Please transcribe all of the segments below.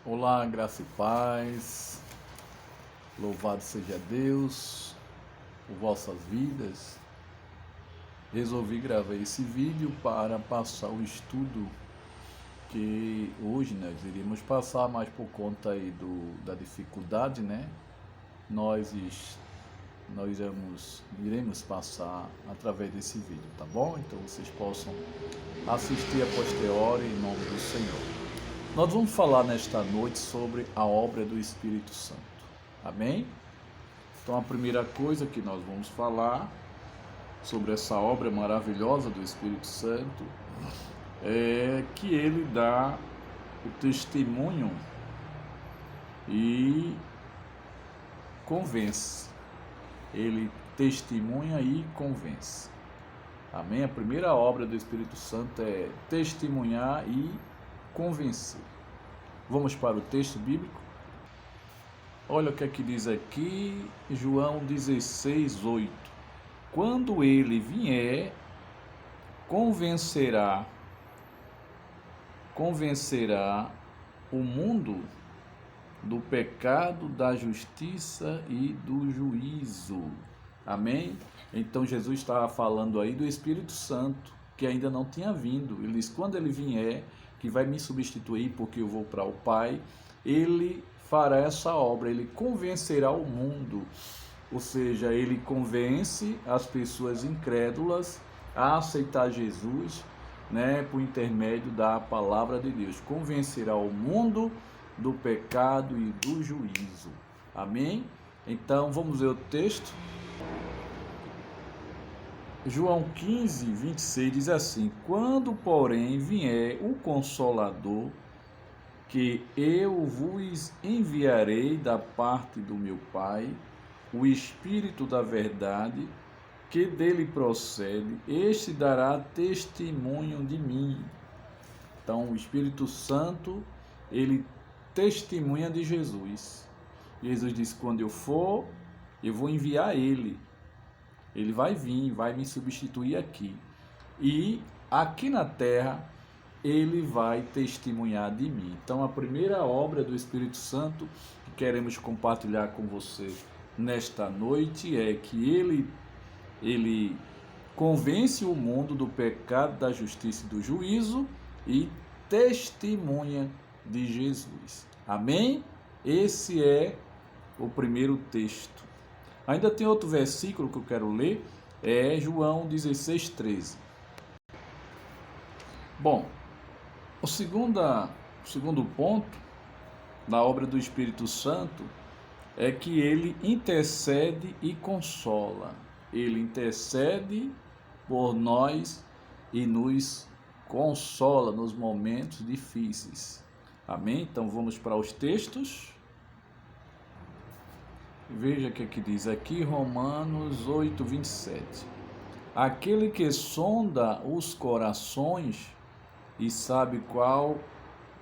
Olá, graça e paz, louvado seja Deus por vossas vidas. Resolvi gravar esse vídeo para passar o estudo que hoje nós iríamos passar, mas por conta aí da dificuldade, né? Nós iremos passar através desse vídeo, tá bom? Então vocês possam assistir a posteriori em nome do Senhor. Nós vamos falar nesta noite sobre a obra do Espírito Santo. Amém? Então a primeira coisa que nós vamos falar sobre essa obra maravilhosa do Espírito Santo é que ele dá o testemunho e convence. Ele testemunha e convence. Amém? A primeira obra do Espírito Santo é testemunhar e convencer. Vamos para o texto bíblico. Olha o que é que diz aqui, João 16:8. Quando ele vier, convencerá o mundo do pecado, da justiça e do juízo. Amém? Então Jesus estava falando aí do Espírito Santo, que ainda não tinha vindo. Ele diz, quando ele vier, que vai me substituir porque eu vou para o Pai, ele fará essa obra, ele convencerá o mundo, ou seja, ele convence as pessoas incrédulas a aceitar Jesus, né, por intermédio da palavra de Deus. Convencerá o mundo do pecado e do juízo. Amém? Então vamos ver o texto. João 15:26 diz assim: quando, porém, vier o Consolador, que eu vos enviarei da parte do meu Pai, o Espírito da verdade, que dele procede, este dará testemunho de mim. Então, o Espírito Santo, ele testemunha de Jesus. Jesus disse, quando eu for, eu vou enviar ele. Ele vai vir, vai me substituir aqui. E aqui na terra, ele vai testemunhar de mim. Então, a primeira obra do Espírito Santo que queremos compartilhar com você nesta noite é que ele convence o mundo do pecado, da justiça e do juízo e testemunha de Jesus. Amém? Esse é o primeiro texto. Ainda tem outro versículo que eu quero ler, é João 16:13. Bom, o segundo ponto da obra do Espírito Santo é que ele intercede e consola. Ele intercede por nós e nos consola nos momentos difíceis. Amém? Então vamos para os textos. Veja o que aqui diz aqui, Romanos 8:27. Aquele que sonda os corações e sabe qual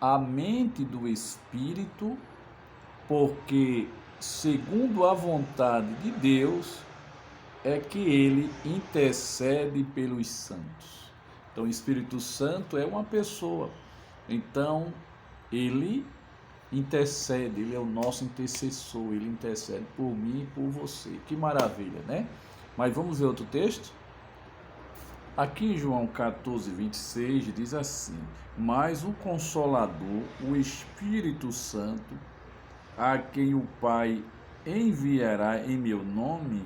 a mente do Espírito, porque segundo a vontade de Deus é que ele intercede pelos santos. Então o Espírito Santo é uma pessoa, então ele intercede, ele é o nosso intercessor, ele intercede por mim e por você. Que maravilha, né? Mas vamos ver outro texto? Aqui em João 14:26 diz assim: mas o Consolador, o Espírito Santo, a quem o Pai enviará em meu nome,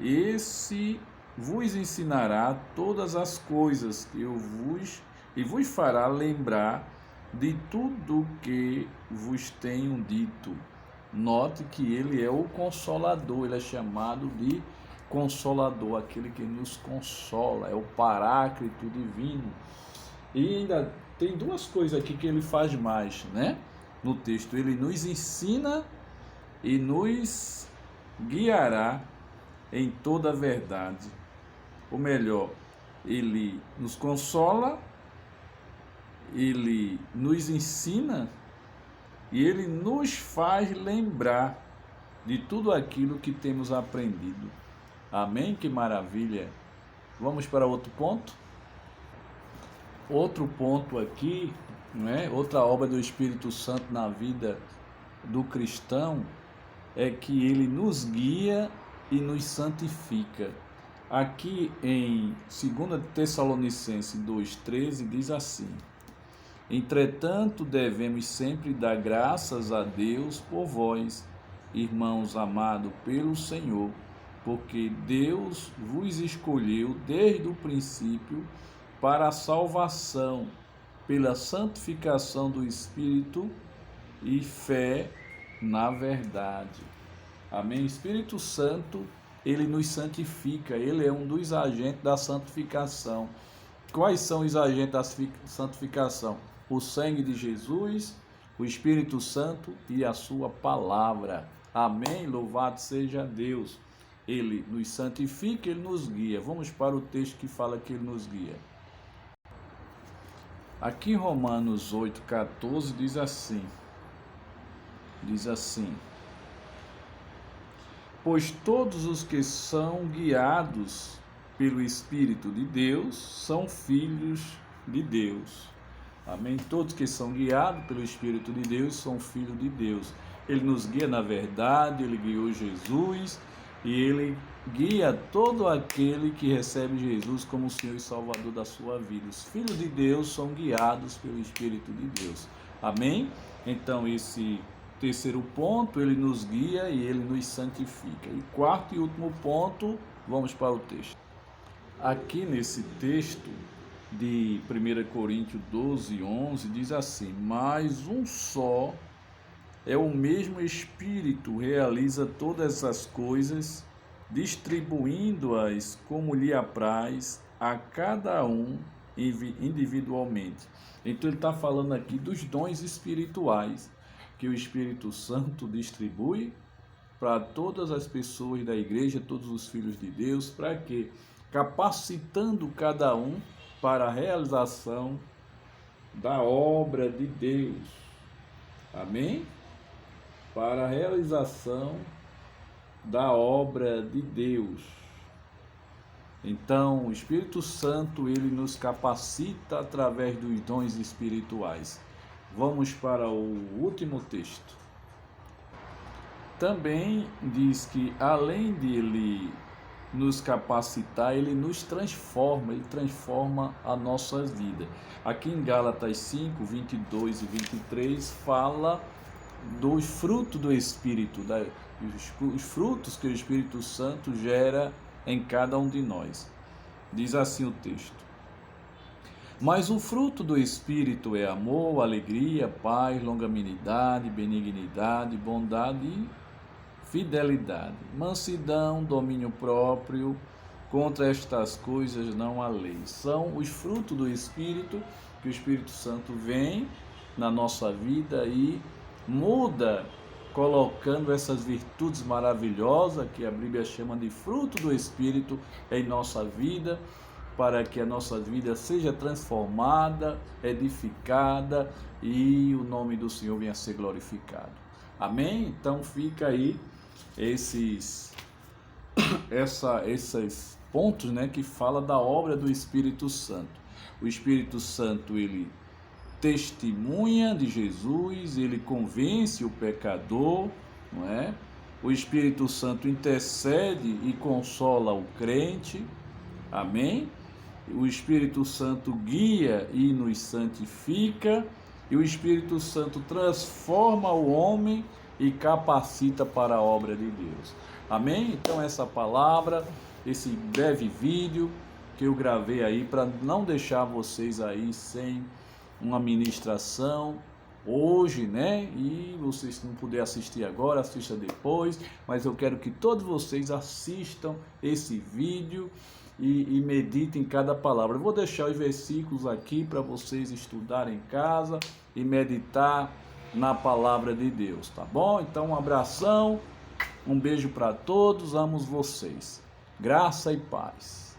esse vos ensinará todas as coisas que vos fará lembrar de tudo que vos tenho dito. Note que ele é o Consolador, ele é chamado de Consolador, aquele que nos consola, é o Paráclito divino. E ainda tem duas coisas aqui que ele faz mais, né? No texto, ele nos ensina e nos guiará em toda a verdade. Ou melhor, ele nos consola, ele nos ensina e ele nos faz lembrar de tudo aquilo que temos aprendido. Amém? Que maravilha! Vamos para outro ponto? Outro ponto aqui não é? Outra obra do Espírito Santo na vida do cristão é que ele nos guia e nos santifica. Aqui em 2 Tessalonicenses 2,13 diz assim: entretanto, devemos sempre dar graças a Deus por vós, irmãos amados pelo Senhor, porque Deus vos escolheu desde o princípio para a salvação, pela santificação do Espírito e fé na verdade. Amém? Espírito Santo, ele nos santifica, ele é um dos agentes da santificação. Quais são os agentes da santificação? O sangue de Jesus, o Espírito Santo e a sua palavra. Amém? Louvado seja Deus. Ele nos santifica, ele nos guia. Vamos para o texto que fala que ele nos guia. Aqui em Romanos 8,14 diz assim: pois todos os que são guiados pelo Espírito de Deus são filhos de Deus. Amém? Todos que são guiados pelo Espírito de Deus são filhos de Deus. Ele nos guia na verdade, ele guiou Jesus e ele guia todo aquele que recebe Jesus como Senhor e Salvador da sua vida. Os filhos de Deus são guiados pelo Espírito de Deus. Amém? Então, esse terceiro ponto, ele nos guia e ele nos santifica. E quarto e último ponto, vamos para o texto. Aqui nesse texto de 1 Coríntios 12:11 diz assim: mas um só é o mesmo Espírito, realiza todas as coisas, distribuindo-as como lhe apraz a cada um individualmente. Então ele está falando aqui dos dons espirituais que o Espírito Santo distribui para todas as pessoas da igreja, todos os filhos de Deus, para quê? Capacitando cada um para a realização da obra de Deus. Amém? Para a realização da obra de Deus. Então, o Espírito Santo, ele nos capacita através dos dons espirituais. Vamos para o último texto. Também diz que, além de ele nos capacitar, ele nos transforma, ele transforma a nossa vida. Aqui em Gálatas 5, 22 e 23, fala dos frutos do Espírito, os frutos que o Espírito Santo gera em cada um de nós. Diz assim o texto: mas o fruto do Espírito é amor, alegria, paz, longanimidade, benignidade, bondade e fidelidade, mansidão, domínio próprio. Contra estas coisas não há lei. São os frutos do Espírito, que o Espírito Santo vem na nossa vida e muda, colocando essas virtudes maravilhosas que a Bíblia chama de fruto do Espírito em nossa vida, para que a nossa vida seja transformada, edificada e o nome do Senhor venha a ser glorificado. Amém? Então fica aí esses pontos, né, que fala da obra do Espírito Santo. O Espírito Santo, ele testemunha de Jesus, ele convence o pecador, não é? O Espírito Santo intercede e consola o crente. Amém? O Espírito Santo guia e nos santifica, e o Espírito Santo transforma o homem e capacita para a obra de Deus. Amém? Então essa palavra, esse breve vídeo que eu gravei aí para não deixar vocês aí sem uma ministração hoje, né? E vocês não puderem assistir agora, assista depois, mas eu quero que todos vocês assistam esse vídeo e meditem cada palavra. Eu vou deixar os versículos aqui para vocês estudarem em casa e meditar na palavra de Deus, tá bom? Então um abração, um beijo para todos, amo vocês. Graça e paz.